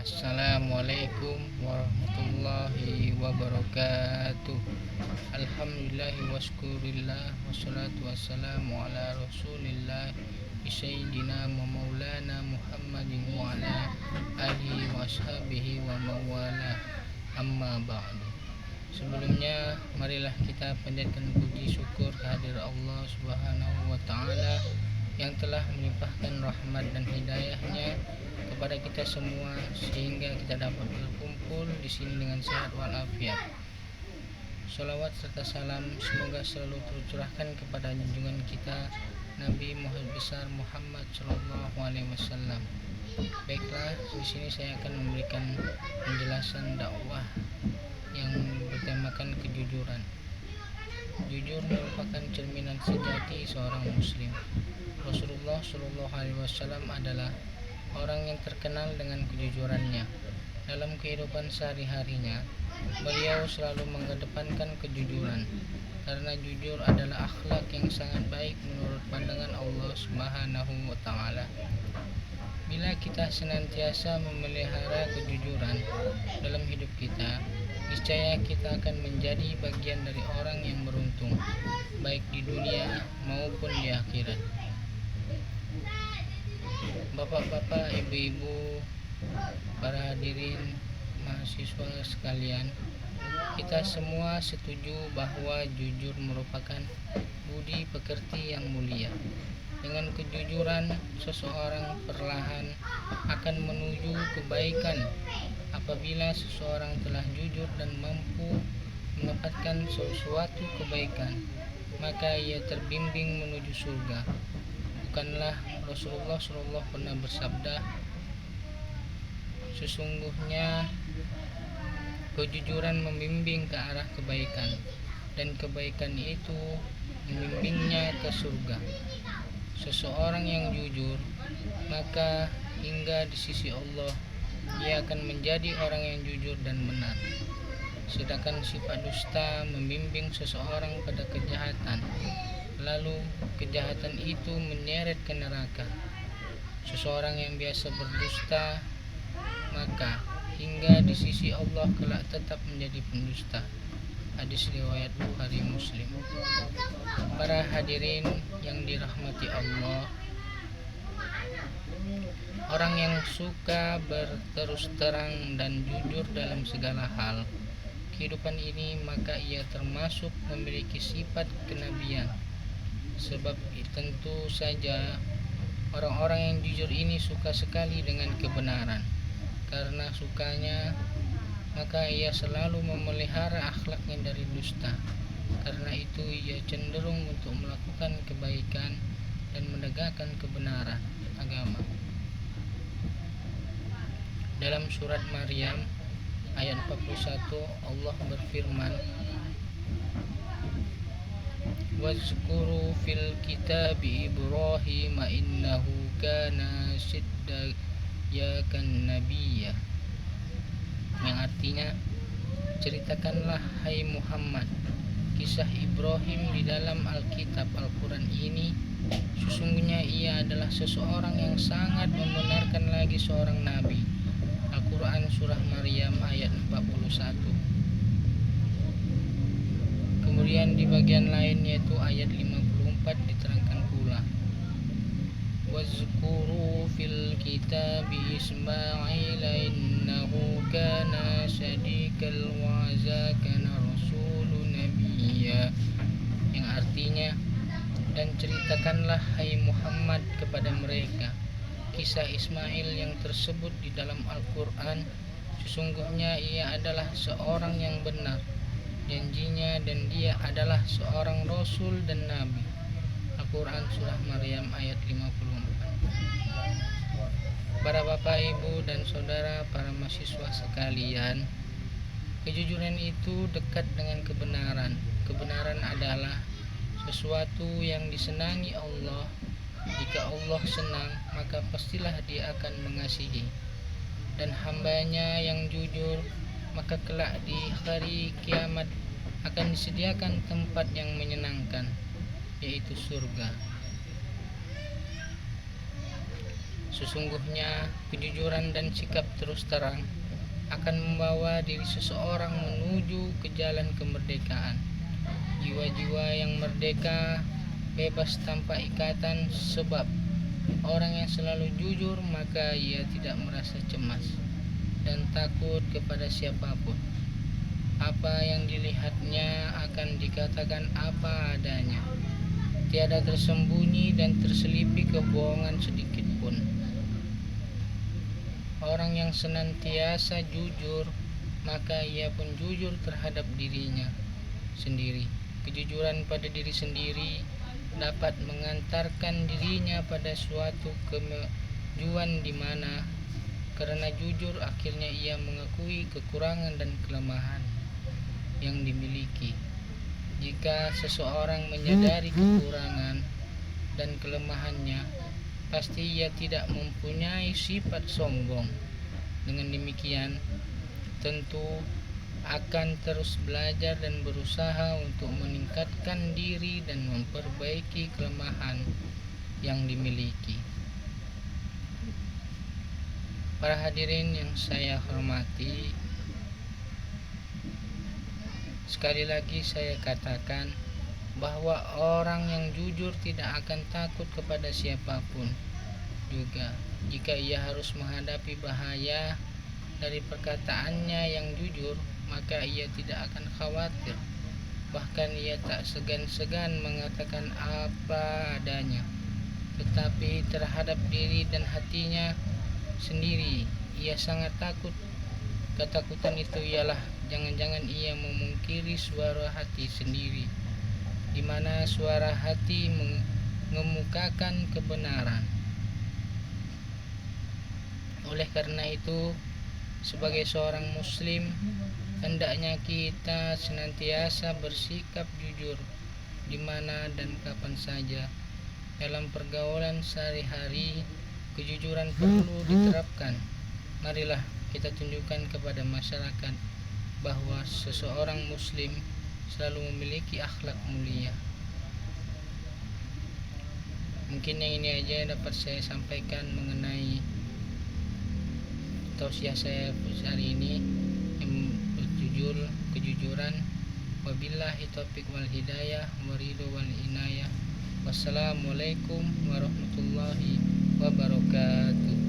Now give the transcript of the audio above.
Assalamualaikum warahmatullahi wabarakatuh. Alhamdulillahi waskurillah wassalatu wassalamu ala rasulillah Sayyidina wa maulana Muhammadin wa ala alihi wa ashabihi wa mawala, amma ba'du. Sebelumnya marilah kita panjatkan puji syukur kehadirat Allah Subhanahu wa ta'ala yang telah melimpahkan rahmat dan hidayahnya kepada kita semua sehingga kita dapat berkumpul di sini dengan sehat walafiat. Shalawat serta salam semoga selalu tercurahkan kepada junjungan kita Nabi Muhammad Shallallahu Alaihi Wasallam. Baiklah, di sini saya akan memberikan penjelasan dakwah yang bertemakan kejujuran. Jujur merupakan cerminan sejati seorang muslim. Rasulullah Shallallahu Alaihi Wasallam adalah orang yang terkenal dengan kejujurannya. Dalam kehidupan sehari-harinya, beliau selalu mengedepankan kejujuran, karena jujur adalah akhlak yang sangat baik menurut pandangan Allah Subhanahu wa ta'ala. Bila kita senantiasa memelihara kejujuran dalam hidup kita, niscaya kita akan menjadi bagian dari orang yang beruntung, baik di dunia maupun di akhirat. Bapak-bapak, ibu-ibu, para hadirin mahasiswa sekalian, kita semua setuju bahwa jujur merupakan budi pekerti yang mulia. Dengan kejujuran, seseorang perlahan akan menuju kebaikan. Apabila seseorang telah jujur dan mampu mendapatkan sesuatu kebaikan, maka ia terbimbing menuju surga. Bukanlah Rasulullah SAW pernah bersabda, sesungguhnya kejujuran membimbing ke arah kebaikan, dan kebaikan itu membimbingnya ke surga. Seseorang yang jujur, maka hingga di sisi Allah ia akan menjadi orang yang jujur dan benar. Sedangkan sifat dusta membimbing seseorang pada kejahatan, lalu kejahatan itu menyeret ke neraka. Seseorang yang biasa berdusta, maka hingga di sisi Allah kelak tetap menjadi pendusta. Hadis riwayat Bukhari Muslim. Para hadirin yang dirahmati Allah, orang yang suka berterus terang dan jujur dalam segala hal kehidupan ini, maka ia termasuk memiliki sifat kenabian. Sebab tentu saja orang-orang yang jujur ini suka sekali dengan kebenaran. Karena sukanya, maka ia selalu memelihara akhlaknya dari dusta. Karena itu ia cenderung untuk melakukan kebaikan dan menegakkan kebenaran agama. Dalam surat Maryam ayat 41 Allah berfirman, wazkuru fil kitabi Ibrahim innahu kana siddiqan nabiyya, yang artinya, ceritakanlah hai Muhammad kisah Ibrahim di dalam Alkitab Al-Quran ini. Sesungguhnya ia adalah seseorang yang sangat membenarkan lagi seorang nabi. Al-Quran surah Maryam ayat 41. Kemudian di bagian lain yaitu ayat 54 diterangkan pula, wazkuru fil kitabi Ismail innahu kana sadiqal wa'za kana rasulun nabiyya, yang artinya, dan ceritakanlah hai Muhammad kepada mereka kisah Ismail yang tersebut di dalam Al-Quran. Sesungguhnya ia adalah seorang yang benar janjinya, dan dia adalah seorang rasul dan nabi. Al-Quran surah Maryam ayat 54. Para bapak, ibu, dan saudara, para mahasiswa sekalian, kejujuran itu dekat dengan kebenaran. Kebenaran adalah sesuatu yang disenangi Allah. Jika Allah senang, maka pastilah dia akan mengasihi. Dan hambanya yang jujur, maka kelak di hari kiamat akan disediakan tempat yang menyenangkan, yaitu surga. Sesungguhnya kejujuran dan sikap terus terang akan membawa diri seseorang menuju ke jalan kemerdekaan. Jiwa-jiwa yang merdeka bebas tanpa ikatan, sebab orang yang selalu jujur maka ia tidak merasa cemas dan takut kepada siapapun. Apa yang dilihatnya akan dikatakan apa adanya. Tiada tersembunyi dan terselipi kebohongan sedikit pun. Orang yang senantiasa jujur, maka ia pun jujur terhadap dirinya sendiri. Kejujuran pada diri sendiri dapat mengantarkan dirinya pada suatu kemajuan di mana karena jujur akhirnya ia mengakui kekurangan dan kelemahan yang dimiliki. Jika seseorang menyadari kekurangan dan kelemahannya, pasti ia tidak mempunyai sifat sombong. Dengan demikian, tentu akan terus belajar dan berusaha untuk meningkatkan diri dan memperbaiki kelemahan yang dimiliki. Para hadirin yang saya hormati, sekali lagi saya katakan bahwa orang yang jujur tidak akan takut kepada siapapun. Juga jika ia harus menghadapi bahaya dari perkataannya yang jujur, maka ia tidak akan khawatir. Bahkan ia tak segan-segan mengatakan apa adanya. Tetapi terhadap diri dan hatinya sendiri ia sangat takut. Ketakutan itu ialah jangan-jangan ia memungkiri suara hati sendiri, di mana suara hati mengemukakan kebenaran. Oleh karena itu, sebagai seorang muslim, hendaknya kita senantiasa bersikap jujur di mana dan kapan saja. Dalam pergaulan sehari-hari, kejujuran perlu diterapkan. Marilah kita tunjukkan kepada masyarakat bahwa seseorang muslim selalu memiliki akhlak mulia. Mungkin yang ini aja yang dapat saya sampaikan mengenai tausiah saya hari ini yang berjudul kejujuran. Wabillahi taufiq wal hidayah waridho wal inayah. Wassalamualaikum warahmatullahi wabarakatuh.